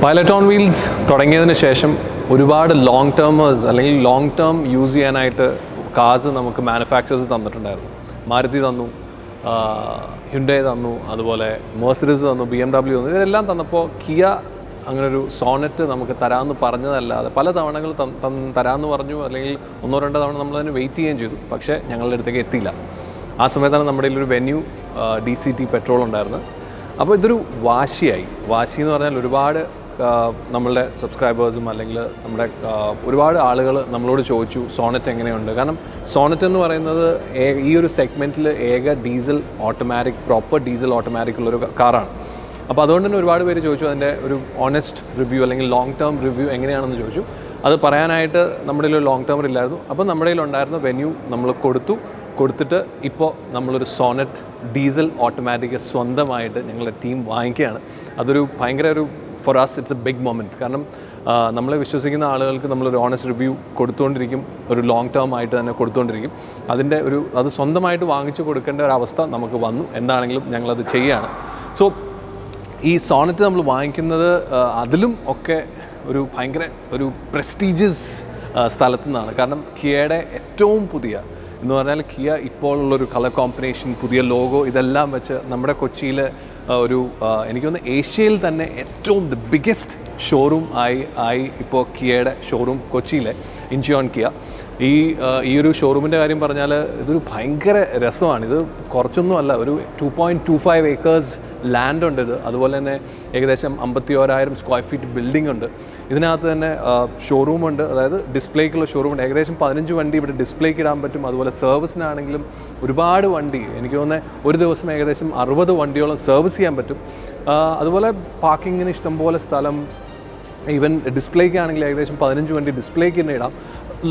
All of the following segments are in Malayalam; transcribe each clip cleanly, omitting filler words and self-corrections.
പൈലറ്റ് ഓൺ വീൽസ് തുടങ്ങിയതിന് ശേഷം ഒരുപാട് ലോങ് ടേമേഴ്സ് അല്ലെങ്കിൽ ലോങ് ടേം യൂസ് ചെയ്യാനായിട്ട് കാർസ് നമുക്ക് മാനുഫാക്ചേഴ്സ് തന്നിട്ടുണ്ടായിരുന്നു. മാരുതി തന്നു, ഹ്യുണ്ടൈ തന്നു, അതുപോലെ മെർസിഡീസ് തന്നു, BMW തന്നു. ഇവരെല്ലാം തന്നപ്പോൾ കിയ അങ്ങനൊരു സോണറ്റ് നമുക്ക് തരാമെന്ന് പറഞ്ഞതല്ലാതെ പല തവണകൾ തരാമെന്ന് പറഞ്ഞു, അല്ലെങ്കിൽ ഒന്നോ രണ്ടോ തവണ നമ്മളതിന് വെയിറ്റ് ചെയ്യുകയും ചെയ്തു. പക്ഷേ ഞങ്ങളുടെ അടുത്തേക്ക് എത്തിയില്ല. ആ സമയത്താണ് നമ്മുടെ ഒരു വെന്യൂ DCT പെട്രോൾ ഉണ്ടായിരുന്നത്. അപ്പോൾ ഇതൊരു വാശി എന്ന് പറഞ്ഞാൽ ഒരുപാട് നമ്മളുടെ സബ്സ്ക്രൈബേഴ്സും അല്ലെങ്കിൽ നമ്മുടെ ഒരുപാട് ആളുകൾ നമ്മളോട് ചോദിച്ചു സോണറ്റ് എങ്ങനെയുണ്ട്. കാരണം സോണറ്റ് എന്ന് പറയുന്നത് ഈ ഒരു സെഗ്മെൻറ്റിൽ ഏക diesel automatic, proper diesel automatic ഉള്ളൊരു കാറാണ്. അപ്പോൾ അതുകൊണ്ട് തന്നെ ഒരുപാട് പേര് ചോദിച്ചു അതിൻ്റെ ഒരു ഓണസ്റ്റ് റിവ്യൂ അല്ലെങ്കിൽ ലോങ് ടേം റിവ്യൂ എങ്ങനെയാണെന്ന് ചോദിച്ചു. അത് പറയാനായിട്ട് നമ്മുടെ ഒരു ലോങ് ടേമർ ഇല്ലായിരുന്നു. അപ്പോൾ നമ്മുടെ കയ്യിലുണ്ടായിരുന്ന വെന്യൂ നമ്മൾ കൊടുത്തിട്ട് ഇപ്പോൾ നമ്മളൊരു സോണറ്റ് ഡീസൽ ഓട്ടോമാറ്റിക് സ്വന്തമായിട്ട് ഞങ്ങളുടെ ടീം വാങ്ങിക്കുകയാണ്. അതൊരു ഭയങ്കര ഒരു for as it's a big moment. കാരണം നമ്മളെ വിശ്വസിക്കുന്ന ആളുകൾക്ക് നമ്മളൊരു ഓണസ്റ്റ് റിവ്യൂ കൊടുത്തുകൊണ്ടിരിക്കും, ഒരു ലോങ് ടേം ആയിട്ട് തന്നെ കൊടുത്തുകൊണ്ടിരിക്കും. അത് സ്വന്തമായിട്ട് വാങ്ങിച്ചു കൊടുക്കേണ്ട ഒരു അവസ്ഥ നമുക്ക് വന്നു. എന്താണെങ്കിലും ഞങ്ങളത് ചെയ്യുകയാണ്. സോ ഈ സോണറ്റ് നമ്മൾ വാങ്ങിക്കുന്നത് അതിലും ഒക്കെ ഒരു ഭയങ്കര ഒരു പ്രസ്റ്റീജിയസ് സ്ഥലത്തു നിന്നാണ്. കാരണം കിയയുടെ ഏറ്റവും പുതിയ എന്ന് പറഞ്ഞാൽ കിയ ഇപ്പോൾ ഉള്ളൊരു കളർ കോമ്പിനേഷൻ, പുതിയ ലോഗോ, ഇതെല്ലാം വെച്ച് നമ്മുടെ കൊച്ചിയിൽ ഒരു എനിക്ക് തോന്നുന്നു ഏഷ്യയിൽ തന്നെ ഏറ്റവും ദി ബിഗ്ഗസ്റ്റ് ഷോറൂം ആയി ഇപ്പോൾ കിയയുടെ ഷോറൂം കൊച്ചിയിലെ ഇൻജിയോൺ കിയ. ഈ ഒരു ഷോറൂമിൻ്റെ കാര്യം പറഞ്ഞാൽ ഇതൊരു ഭയങ്കര രസമാണ്. ഇത് കുറച്ചൊന്നും അല്ല, ഒരു 2.25 ഏക്കേഴ്സ് ലാൻഡ് ഉണ്ട് ഇത്. അതുപോലെ തന്നെ ഏകദേശം 51,000 സ്ക്വയർ ഫീറ്റ് ബിൽഡിംഗ് ഉണ്ട്. ഇതിനകത്ത് തന്നെ ഷോറൂമുണ്ട്, അതായത് ഡിസ്പ്ലേക്കുള്ള ഷോറൂമുണ്ട്. ഏകദേശം 15 വണ്ടി ഇവിടെ ഡിസ്പ്ലേക്ക് ഇടാൻ പറ്റും. അതുപോലെ സർവീസിനാണെങ്കിലും ഒരുപാട് വണ്ടി, എനിക്ക് തോന്നുന്നത് ഒരു ദിവസം ഏകദേശം 60 വണ്ടിയോളം സർവീസ് ചെയ്യാൻ പറ്റും. അതുപോലെ പാർക്കിങ്ങിന് ഇഷ്ടംപോലെ സ്ഥലം, ഈവൻ ഡിസ്പ്ലേക്ക് ആണെങ്കിൽ ഏകദേശം 15 വണ്ടി ഡിസ്പ്ലേക്ക് തന്നെ ഇടാം.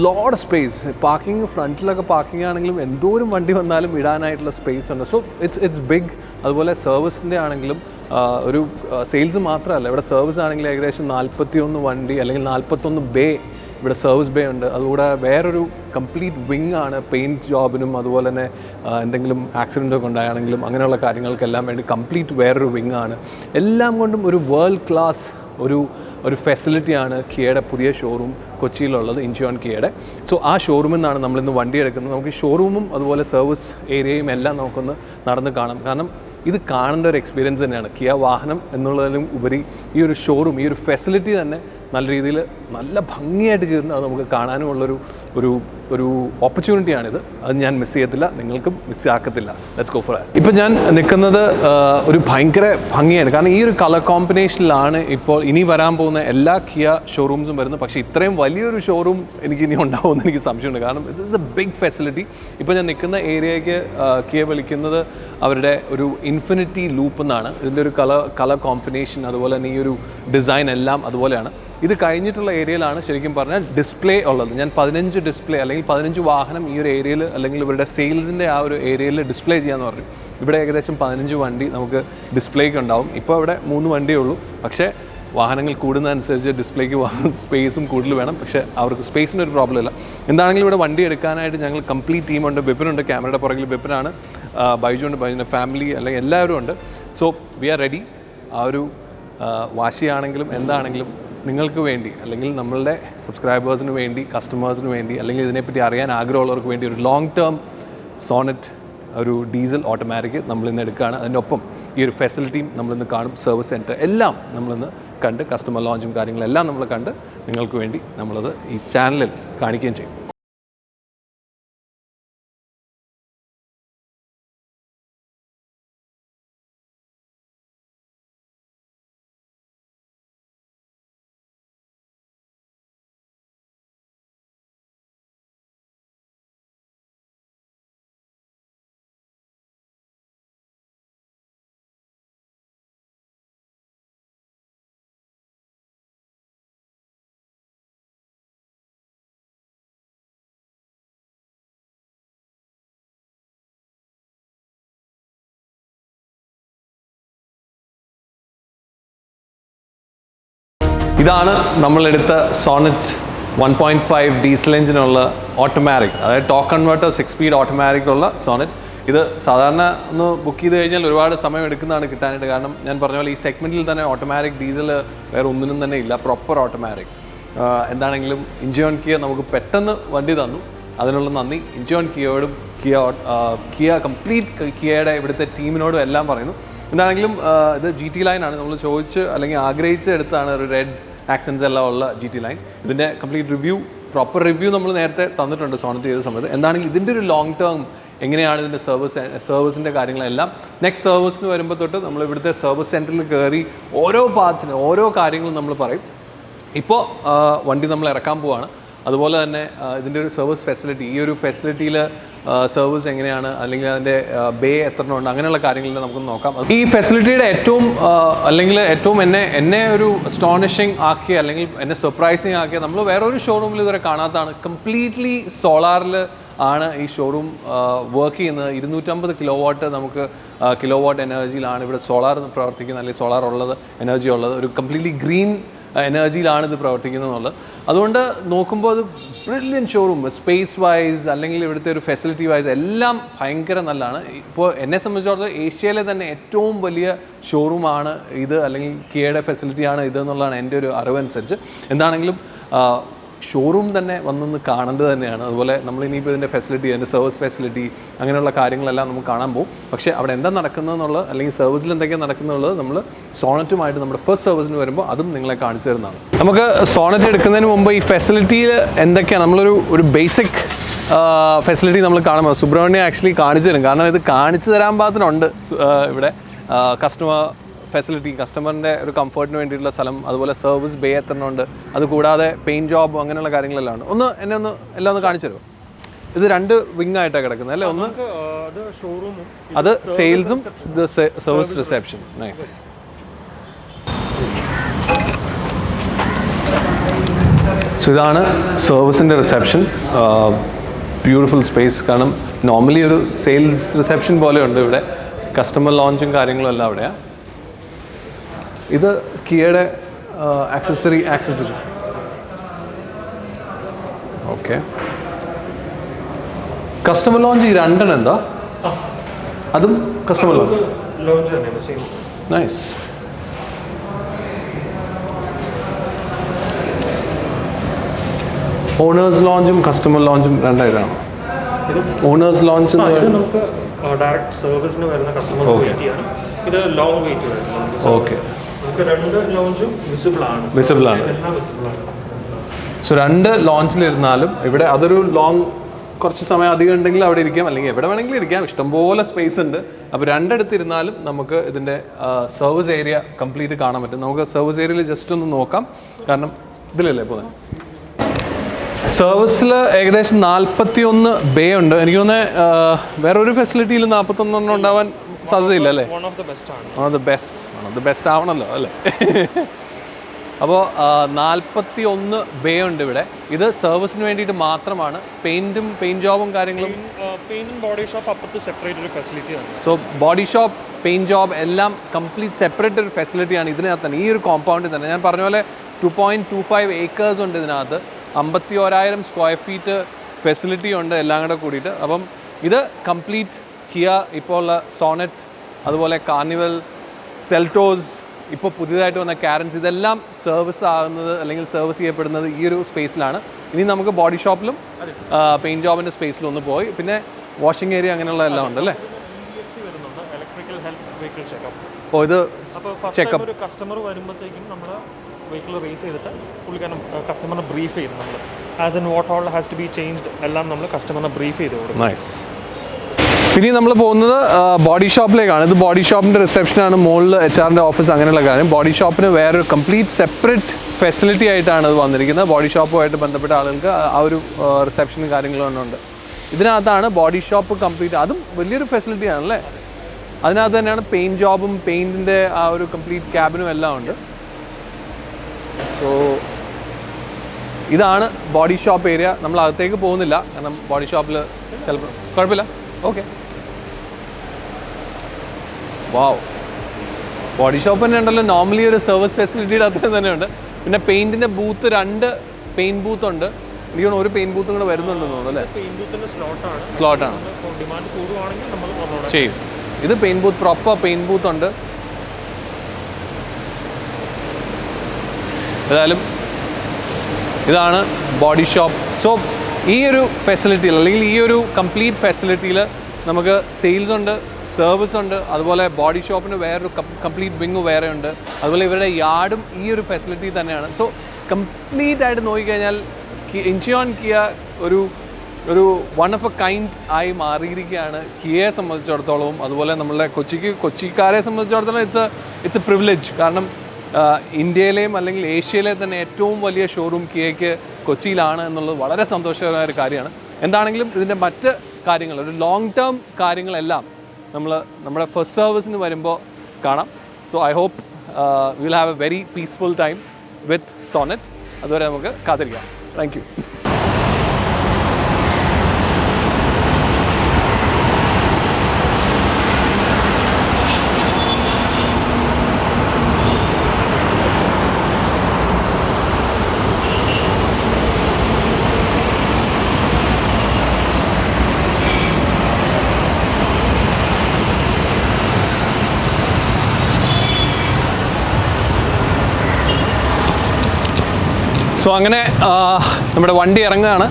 ലോഡ് സ്പേസ്, പാർക്കിംഗ് ഫ്രണ്ടിലൊക്കെ പാർക്കിംഗ് ആണെങ്കിലും എന്തോരം വണ്ടി വന്നാലും ഇടാനായിട്ടുള്ള സ്പേസ് ഉണ്ട്. So it's big. അതുപോലെ സർവീസിൻ്റെ ആണെങ്കിലും ഒരു സെയിൽസ് മാത്രമല്ല, ഇവിടെ സർവീസ് ആണെങ്കിൽ ഏകദേശം 41 വണ്ടി അല്ലെങ്കിൽ 41 ബേ ഇവിടെ സർവീസ് ബേ ഉണ്ട്. അതുകൂടെ വേറൊരു കംപ്ലീറ്റ് വിങ് ആണ് പെയിൻറ്റ് ജോബിനും അതുപോലെ തന്നെ എന്തെങ്കിലും ആക്സിഡൻറ്റൊക്കെ ഉണ്ടായാണെങ്കിലും അങ്ങനെയുള്ള കാര്യങ്ങൾക്കെല്ലാം വേണ്ടി കംപ്ലീറ്റ് വേറൊരു വിങ് ആണ്. എല്ലാം കൊണ്ടും ഒരു വേൾഡ് ക്ലാസ് ഒരു ഫെസിലിറ്റിയാണ് കിയയുടെ പുതിയ ഷോറൂം കൊച്ചിയിലുള്ളത്, ഇൻജിയോൺ കിയയുടെ. സോ ആ ഷോറൂമിൽ നിന്നാണ് നമ്മളിന്ന് വണ്ടി എടുക്കുന്നത്. നമുക്ക് ഈ ഷോറൂമും അതുപോലെ സർവീസ് ഏരിയയും എല്ലാം നമുക്കൊന്ന് നടന്ന് കാണാം. കാരണം ഇത് കാണേണ്ട ഒരു എക്സ്പീരിയൻസ് തന്നെയാണ്. കിയ വാഹനം എന്നുള്ളതിലും ഉപരി ഈ ഒരു ഷോറൂം, ഈ ഒരു ഫെസിലിറ്റി തന്നെ നല്ല രീതിയിൽ നല്ല ഭംഗിയായിട്ട് ചെയ്തിട്ടുണ്ട്. അത് നമുക്ക് കാണാനുമുള്ളൊരു ഒരു ഓപ്പർച്യൂണിറ്റിയാണിത്. അത് ഞാൻ മിസ് ചെയ്യത്തില്ല, നിങ്ങൾക്കും മിസ് ആക്കത്തില്ല. Let's go for that. ഇപ്പം ഞാൻ നിൽക്കുന്നത് ഒരു ഭയങ്കര ഭംഗിയാണ്. കാരണം ഈ ഒരു കളർ കോമ്പിനേഷനിലാണ് ഇപ്പോൾ ഇനി വരാൻ പോകുന്ന എല്ലാ കിയ ഷോറൂംസും വരുന്നത്. പക്ഷേ ഇത്രയും വലിയൊരു ഷോറൂം എനിക്ക് ഇനി ഉണ്ടാവുമെന്ന് എനിക്ക് സംശയമുണ്ട്. കാരണം ഇത് ഇസ് എ ബിഗ് ഫെസിലിറ്റി. ഇപ്പോൾ ഞാൻ നിൽക്കുന്ന ഏരിയയ്ക്ക് കിയ വിളിക്കുന്നത് അവരുടെ ഒരു ഇൻഫിനിറ്റി ലൂപ്പ് എന്നാണ്. ഇതിൻ്റെ ഒരു കളർ കോമ്പിനേഷൻ അതുപോലെ തന്നെ ഈ ഒരു ഡിസൈൻ എല്ലാം അതുപോലെയാണ്. ഇത് കഴിഞ്ഞിട്ടുള്ള ഏരിയയിലാണ് ശരിക്കും പറഞ്ഞാൽ ഡിസ്പ്ലേ ഉള്ളത്. ഞാൻ 15 ഡിസ്പ്ലേ അല്ലെങ്കിൽ 15 വാഹനം ഈ ഒരു ഏരിയയിൽ അല്ലെങ്കിൽ ഇവരുടെ സെയിൽസിൻ്റെ ആ ഒരു ഏരിയയിൽ ഡിസ്പ്ലേ ചെയ്യാമെന്ന് പറഞ്ഞു. ഇവിടെ ഏകദേശം 15 വണ്ടി നമുക്ക് ഡിസ്പ്ലേക്ക് ഉണ്ടാവും. ഇപ്പോൾ ഇവിടെ 3 വണ്ടിയേ ഉള്ളൂ. പക്ഷേ വാഹനങ്ങൾ കൂടുന്നതനുസരിച്ച് ഡിസ്പ്ലേക്ക് സ്പേസും കൂടുതൽ വേണം. പക്ഷേ അവർക്ക് സ്പേസിൻ്റെ ഒരു പ്രോബ്ലം ഇല്ല. എന്താണെങ്കിലും ഇവിടെ വണ്ടി എടുക്കാനായിട്ട് ഞങ്ങൾ കംപ്ലീറ്റ് ടീമുണ്ട്. ബിപിനുണ്ട്, ക്യാമറയുടെ പുറകിൽ ബിപിനാണ്, ബൈജുണ്ട്, ബൈജുൻ്റെ ഫാമിലി അല്ലെങ്കിൽ എല്ലാവരും ഉണ്ട്. So we are ready. ആ ഒരു വാശിയാണെങ്കിലും എന്താണെങ്കിലും നിങ്ങൾക്ക് വേണ്ടി അല്ലെങ്കിൽ നമ്മളുടെ സബ്സ്ക്രൈബേഴ്സിന് വേണ്ടി, കസ്റ്റമേഴ്സിന് വേണ്ടി, അല്ലെങ്കിൽ ഇതിനെപ്പറ്റി അറിയാൻ ആഗ്രഹമുള്ളവർക്ക് വേണ്ടി ഒരു ലോങ് ടേം സോണറ്റ് ഒരു ഡീസൽ ഓട്ടോമാറ്റിക് നമ്മളിന്ന് എടുക്കുകയാണ്. അതിൻ്റെ ഒപ്പം ഈ ഒരു ഫെസിലിറ്റിയും നമ്മളിന്ന് കാണും. സർവീസ് സെൻറ്റർ എല്ലാം നമ്മളിന്ന് കണ്ട്, കസ്റ്റമർ ലോഞ്ചും കാര്യങ്ങളെല്ലാം നമ്മൾ കണ്ട് നിങ്ങൾക്ക് വേണ്ടി നമ്മളത് ഈ ചാനലിൽ കാണിക്കുകയും ചെയ്യും. ഇതാണ് നമ്മളെടുത്ത സോണറ്റ് 1.5 ഡീസൽ എഞ്ചിനുള്ള ഓട്ടോമാറ്റിക്, അതായത് ടോർക്ക് കൺവേർട്ടർ 6 സ്പീഡ് ഓട്ടോമാറ്റിക് ഉള്ള സോണറ്റ്. ഇത് സാധാരണ ഒന്ന് ബുക്ക് ചെയ്ത് കഴിഞ്ഞാൽ ഒരുപാട് സമയം എടുക്കുന്നതാണ് കിട്ടാനായിട്ട്. കാരണം ഞാൻ പറഞ്ഞ പോലെ ഈ സെഗ്മെൻറ്റിൽ തന്നെ ഓട്ടോമാറ്റിക് ഡീസൽ വേറെ ഒന്നിനും തന്നെ ഇല്ല, പ്രോപ്പർ ഓട്ടോമാറ്റിക്. എന്താണെങ്കിലും ഇഞ്ചോൺ കിയ നമുക്ക് പെട്ടെന്ന് വണ്ടി തന്നു, അതിനുള്ള നന്ദി ഇഞ്ചോൺ കിയയോടും കിയ കംപ്ലീറ്റ് കിയയുടെ ഇവിടുത്തെ ടീമിനോടും എല്ലാം പറയുന്നു. എന്താണെങ്കിലും ഇത് GT ലൈനാണ്, നമ്മൾ ചോദിച്ച് അല്ലെങ്കിൽ ആഗ്രഹിച്ച് എടുത്താണ് ഒരു റെഡ് ആക്സൻസ് എല്ലാം ഉള്ള GT ലൈൻ. ഇതിൻ്റെ കംപ്ലീറ്റ് പ്രോപ്പർ റിവ്യൂ നമ്മൾ നേരത്തെ തന്നിട്ടുണ്ട് സോണറ്റ് ചെയ്ത സമയത്ത്. എന്താണെങ്കിലും ഇതിൻ്റെ ഒരു ലോങ് ടേം എങ്ങനെയാണ് ഇതിൻ്റെ സർവീസിൻ്റെ കാര്യങ്ങളെല്ലാം നെക്സ്റ്റ് സർവീസിന് വരുമ്പോൾ തൊട്ട് നമ്മൾ ഇവിടുത്തെ സർവീസ് സെൻറ്ററിൽ കയറി ഓരോ പാർട്സിന് ഓരോ കാര്യങ്ങളും നമ്മൾ പറയും. ഇപ്പോൾ വണ്ടി നമ്മൾ ഇറക്കാൻ പോവാണ്. അതുപോലെ തന്നെ ഇതിൻ്റെ ഒരു സർവീസ് ഫെസിലിറ്റി, ഈ ഒരു ഫെസിലിറ്റിയിൽ സർവീസ് എങ്ങനെയാണ്, അല്ലെങ്കിൽ അതിൻ്റെ ബേ എത്ര ഉണ്ട്, അങ്ങനെയുള്ള കാര്യങ്ങളെല്ലാം നമുക്ക് നോക്കാം. ഈ ഫെസിലിറ്റിയുടെ ഏറ്റവും എന്നെ ഒരു അസ്റ്റോണിഷിങ് ആക്കിയ അല്ലെങ്കിൽ എന്നെ സർപ്രൈസിങ് ആക്കിയ, നമ്മൾ വേറൊരു ഷോറൂമിൽ ഇതുവരെ കാണാത്തതാണ്. കംപ്ലീറ്റ്ലി സോളാറിൽ ആണ് ഈ ഷോറൂം വർക്ക് ചെയ്യുന്നത്. 250 കിലോവാട്ട് നമുക്ക് കിലോവാട്ട് എനർജിയിലാണ് ഇവിടെ സോളാർ പ്രവർത്തിക്കുന്നത്, അല്ലെങ്കിൽ സോളാർ ഉള്ളത്, എനർജി ഉള്ളത്. ഒരു കംപ്ലീറ്റ്ലി ഗ്രീൻ എനർജിയിലാണ് ഇത് പ്രവർത്തിക്കുന്നത് എന്നുള്ളത്. അതുകൊണ്ട് നോക്കുമ്പോൾ അത് ബ്രില്യൻ ഷോറൂം, സ്പേസ് വൈസ് അല്ലെങ്കിൽ ഇവിടുത്തെ ഒരു ഫെസിലിറ്റി വൈസ് എല്ലാം ഭയങ്കര നല്ലതാണ്. ഇപ്പോൾ എന്നെ സംബന്ധിച്ചിടത്തോളം ഏഷ്യയിലെ തന്നെ ഏറ്റവും വലിയ ഷോറൂമാണ് ഇത്, അല്ലെങ്കിൽ കിയയുടെ ഫെസിലിറ്റിയാണ് ഇത് എന്നുള്ളതാണ് എൻ്റെ ഒരു അറിവനുസരിച്ച്. എന്താണെങ്കിലും ഷോറൂം തന്നെ വന്നൊന്ന് കാണേണ്ടത് തന്നെയാണ്. അതുപോലെ നമ്മൾ ഇനിയിപ്പോൾ ഇതിൻ്റെ ഫെസിലിറ്റി, അതിൻ്റെ സർവീസ് ഫെസിലിറ്റി, അങ്ങനെയുള്ള കാര്യങ്ങളെല്ലാം നമുക്ക് കാണാൻ പോകും. പക്ഷേ അവിടെ എന്താ നടക്കുന്നതെന്നുള്ളത്, അല്ലെങ്കിൽ സർവീസിൽ എന്തൊക്കെയാണ് നടക്കുന്നതെന്നുള്ളത് നമ്മൾ സോണറ്റുമായിട്ട് നമ്മുടെ ഫസ്റ്റ് സർവീസിന് വരുമ്പോൾ അതും നിങ്ങളെ കാണിച്ചു തരുന്നതാണ്. നമുക്ക് സോണറ്റ് എടുക്കുന്നതിന് മുമ്പ് ഈ ഫെസിലിറ്റിയിൽ എന്തൊക്കെയാണ്, നമ്മളൊരു ബേസിക് ഫെസിലിറ്റി നമ്മൾ കാണുമ്പോൾ സുബ്രഹ്മണ്യം ആക്ച്വലി കാണിച്ചു തരും. കാരണം ഇത് കാണിച്ചു തരാൻ പാകത്തിനുണ്ട് ഇവിടെ കസ്റ്റമർ ഫെസിലിറ്റി, കസ്റ്റമറിൻ്റെ ഒരു കംഫർട്ടിന് വേണ്ടിയിട്ടുള്ള സ്ഥലം, അതുപോലെ സർവീസ് ബേ എത്തണമുണ്ട്. അതുകൂടാതെ പെയിൻറ്റ് ജോബ്, അങ്ങനെയുള്ള കാര്യങ്ങളെല്ലാം ഉണ്ട്. എന്നെ എല്ലാം ഒന്ന് കാണിച്ചു തരുമോ? ഇത് 2 വിങ് ആയിട്ടാണ് കിടക്കുന്നത് അല്ലേ? ഒന്ന് ഷോറൂമും അത് സെയിൽസും ഇത് സർവീസ് റിസപ്ഷൻ. നൈസ്. സോ ഇതാണ് സർവീസിൻ്റെ റിസപ്ഷൻ. Beautiful space. കാരണം നോർമലി ഒരു സെയിൽസ് റിസപ്ഷൻ പോലെ ഉണ്ട് ഇവിടെ. കസ്റ്റമർ ലോഞ്ചും കാര്യങ്ങളും എല്ലാം അവിടെയാണ്. ഇത് കിയയുടെ ആക്സസറി. ഓക്കെ. കസ്റ്റമർ ലോഞ്ച് ഈ 2 എന്താ? അതും കസ്റ്റമർ ലോഞ്ച്. നൈസ്. ഓണേഴ്സ് ലോഞ്ചും കസ്റ്റമർ ലോഞ്ചും 2 ആയിട്ടാണ്. ഓണേഴ്സ് ലോഞ്ച് നമുക്ക് ഡയറക്റ്റ് സർവീസിന് വരുന്ന കസ്റ്റമേഴ്സ് വെയിറ്റ് ചെയ്യാണ്. ഇത് ലോങ് വെയിറ്റ് വരുന്നത്. ഓക്കെ. നമുക്ക് 2 ലോഞ്ചും വിസിബിൾ ആണ്. സോ 2 ലോഞ്ചിലിരുന്നാലും ഇവിടെ അതൊരു ലോങ് കുറച്ച് സമയം അധികം ഉണ്ടെങ്കിൽ അവിടെ ഇരിക്കാം, അല്ലെങ്കിൽ എവിടെ വേണമെങ്കിലും ഇരിക്കാം. ഇഷ്ടംപോലെ സ്പേസ് ഉണ്ട്. അപ്പോൾ 2 ഇരുന്നാലും നമുക്ക് ഇതിൻ്റെ സർവീസ് ഏരിയ കംപ്ലീറ്റ് കാണാൻ പറ്റും. നമുക്ക് സർവീസ് ഏരിയയിൽ ജസ്റ്റ് ഒന്ന് നോക്കാം. കാരണം ഇതിലല്ലേ ഇപ്പോൾ സർവീസിൽ ഏകദേശം 41 ബേ ഉണ്ട്. എനിക്ക് തോന്നുന്നത് വേറൊരു ഫെസിലിറ്റിയിൽ 41 ഉണ്ടാവാൻ സാധ്യതയില്ല അല്ലേ? വൺ ഓഫ് ദ ബെസ്റ്റ് ആവണല്ലോ അല്ലേ? അപ്പോൾ 41 ബേ ഉണ്ട് ഇവിടെ. ഇത് സർവീസിന് വേണ്ടിയിട്ട് മാത്രമാണ്. പെയിൻറ്റ് ജോബും കാര്യങ്ങളും, പെയിൻറ്റും ബോഡി ഷോപ്പ് അപ്പുറത്ത് സെപ്പറേറ്റ് ഒരു ഫെസിലിറ്റി ആണ്. So body shop, paint job എല്ലാം കംപ്ലീറ്റ് സെപ്പറേറ്റ് ഒരു ഫെസിലിറ്റിയാണ് ഇതിനകത്ത് തന്നെ, ഈ ഒരു കോമ്പൗണ്ടിൽ തന്നെ. ഞാൻ പറഞ്ഞ പോലെ 2.25 ഏക്കേഴ്സ് ഉണ്ട് ഇതിനകത്ത്. 51,000 സ്ക്വയർ ഫീറ്റ് ഫെസിലിറ്റി ഉണ്ട് എല്ലാം കൂടെ കൂടിയിട്ട്. അപ്പം ഇത് കംപ്ലീറ്റ് കിയ ഇപ്പോൾ ഉള്ള സോണറ്റ്, അതുപോലെ കാർണിവൽ, സെൽറ്റോസ്, ഇപ്പോൾ പുതിയതായിട്ട് വന്ന കാരൻസ്, ഇതെല്ലാം സർവീസ് ആകുന്നത് അല്ലെങ്കിൽ സർവീസ് ചെയ്യപ്പെടുന്നത് ഈ ഒരു സ്പേസിലാണ്. ഇനി നമുക്ക് ബോഡി ഷോപ്പിലും പെയിൻറ്റ് ജോബിൻ്റെ സ്പേസിലും ഒന്ന് പോയി, പിന്നെ വാഷിംഗ് ഏരിയ അങ്ങനെയുള്ള എല്ലാം ഉണ്ട് അല്ലേ? ഓ, ഇത് ചെക്കപ്പ്. ഒരു കസ്റ്റമർ വരുമ്പോഴത്തേക്കും നമ്മൾ വെഹിക്കിൾ റേസ് ചെയ്തിട്ട് പുള്ളിക്കാരൻ കസ്റ്റമറിനെ ബ്രീഫ് ചെയ്ത് നമ്മൾ as in what all has to be changed എല്ലാം നമ്മൾ കസ്റ്റമറിനെ ബ്രീഫ് ചെയ്ത് കൊടുക്കും. നൈസ്. പിന്നെ നമ്മൾ പോകുന്നത് ബോഡി ഷോപ്പിലേക്കാണ്. ഇത് ബോഡി ഷോപ്പിൻ്റെ റിസപ്ഷനാണ്, മുകളിൽ HR-ൻ്റെ ഓഫീസ്, അങ്ങനെയുള്ള കാര്യം. ബോഡി ഷോപ്പിന് വേറൊരു കംപ്ലീറ്റ് സെപ്പറേറ്റ് ഫെസിലിറ്റി ആയിട്ടാണ് ഇത് വന്നിരിക്കുന്നത്. ബോഡി ഷോപ്പുമായിട്ട് ബന്ധപ്പെട്ട ആളുകൾക്ക് ആ ഒരു റിസപ്ഷനും കാര്യങ്ങളും തന്നെ ഉണ്ട്. ഇതിനകത്താണ് ബോഡി ഷോപ്പ് കംപ്ലീറ്റ്. അതും വലിയൊരു ഫെസിലിറ്റി ആണല്ലേ. അതിനകത്ത് തന്നെയാണ് പെയിൻറ്റ് ജോബും പെയിൻറ്റിൻ്റെ ആ ഒരു കംപ്ലീറ്റ് ക്യാബിനും എല്ലാം ഉണ്ട്. സോ ഇതാണ് ബോഡി ഷോപ്പ് ഏരിയ. നമ്മൾ അകത്തേക്ക് പോകുന്നില്ല, കാരണം ബോഡി ഷോപ്പിൽ ചിലപ്പോൾ കുഴപ്പമില്ല. ഓക്കെ. വാവ്, ബോഡി ഷോപ്പ് തന്നെ ഉണ്ടല്ലോ. നോർമലി ഒരു സർവീസ് ഫെസിലിറ്റിയുടെ അത്രയും തന്നെ ഉണ്ട്. പിന്നെ പെയിൻറ്റിൻ്റെ ബൂത്ത്, 2 പെയിൻറ്റ് ബൂത്ത് ഉണ്ട്. എനിക്ക് തോന്നുന്നു ഒരു പെയിൻറ്റ് ബൂത്തും കൂടെ വരുന്നുണ്ടെന്ന് തോന്നുന്നു അല്ലേ? പെയിൻറ്റ് ബൂത്തിൻ്റെ സ്ലോട്ടാണ്. ഡിമാൻഡ് കൂടുവാണെങ്കിൽ നമ്മൾ ചെയ്യും. ഇത് paint booth, proper paint booth ഉണ്ട്. ഏതായാലും ഇതാണ് ബോഡി ഷോപ്പ്. സോ ഈ ഒരു ഫെസിലിറ്റിയിൽ അല്ലെങ്കിൽ ഈ ഒരു കംപ്ലീറ്റ് ഫെസിലിറ്റിയിൽ നമുക്ക് സെയിൽസ് ഉണ്ട്, സർവീസ് ഉണ്ട്, അതുപോലെ ബോഡി ഷോപ്പിന് വേറൊരു കംപ്ലീറ്റ് വിങ് വേറെ ഉണ്ട്, അതുപോലെ ഇവരുടെ യാർഡും ഈ ഒരു ഫെസിലിറ്റി തന്നെയാണ്. സോ കംപ്ലീറ്റ് ആയിട്ട് നോക്കിക്കഴിഞ്ഞാൽ ഇൻഷിയോൺ കിയ ഒരു വൺ ഓഫ് എ കൈൻഡ് ആയി മാറിയിരിക്കുകയാണ് കിയയെ സംബന്ധിച്ചിടത്തോളവും. അതുപോലെ നമ്മളുടെ കൊച്ചിക്കാരെ സംബന്ധിച്ചിടത്തോളം ഇറ്റ്സ് എ പ്രിവിലേജ്. കാരണം ഇന്ത്യയിലെയും അല്ലെങ്കിൽ ഏഷ്യയിലെ തന്നെ ഏറ്റവും വലിയ ഷോറൂം കിയയ്ക്ക് കൊച്ചിയിലാണ് എന്നുള്ളത് വളരെ സന്തോഷകരമായ ഒരു കാര്യമാണ്. എന്താണെങ്കിലും ഇതിൻ്റെ മറ്റ് കാര്യങ്ങൾ, ഒരു ലോങ് ടേം കാര്യങ്ങളെല്ലാം നമ്മുടെ ഫസ്റ്റ് സർവീസിന് വരുമ്പോൾ കാണാം. So I hope will have a very peaceful time with Sonet. അതുവരെ നമുക്ക് കാത്തിരിക്കാം. Thank you. സോ അങ്ങനെ നമ്മുടെ വണ്ടി ഇറങ്ങുകയാണ്.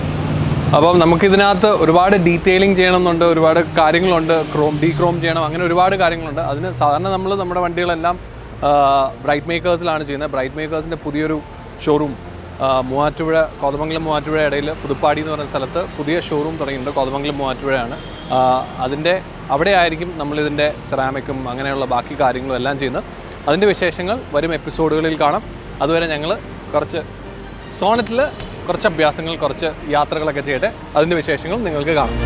അപ്പം നമുക്കിതിനകത്ത് ഒരുപാട് ഡീറ്റെയിലിംഗ് ചെയ്യണമെന്നുണ്ട്, ഒരുപാട് കാര്യങ്ങളുണ്ട്. ഡീക്രോം ചെയ്യണം, അങ്ങനെ ഒരുപാട് കാര്യങ്ങളുണ്ട്. അതിന് സാധാരണ നമ്മുടെ വണ്ടികളെല്ലാം ബ്രൈറ്റ് മേക്കേഴ്സിലാണ് ചെയ്യുന്നത്. ബ്രൈറ്റ് മേക്കേഴ്സിൻ്റെ പുതിയൊരു ഷോറൂം മൂവാറ്റുപുഴ, കോതമംഗലം മൂവാറ്റുപുഴ ഇടയിൽ പുതുപ്പാടി എന്ന് പറയുന്ന സ്ഥലത്ത് പുതിയ ഷോറൂം തുടങ്ങിയിട്ടുണ്ട്. കോതമംഗലം മൂവാറ്റുപുഴയാണ്. അവിടെ ആയിരിക്കും നമ്മളിതിൻ്റെ സെറാമിക്കും അങ്ങനെയുള്ള ബാക്കി കാര്യങ്ങളും എല്ലാം ചെയ്യുന്നത്. അതിൻ്റെ വിശേഷങ്ങൾ വരും എപ്പിസോഡുകളിൽ കാണാം. അതുവരെ ഞങ്ങൾ കുറച്ച് സോണറ്റിൽ കുറച്ച് അഭ്യാസങ്ങൾ, കുറച്ച് യാത്രകളൊക്കെ ചെയ്യട്ടെ. അതിൻ്റെ വിശേഷങ്ങൾ നിങ്ങൾക്ക് കാണാം.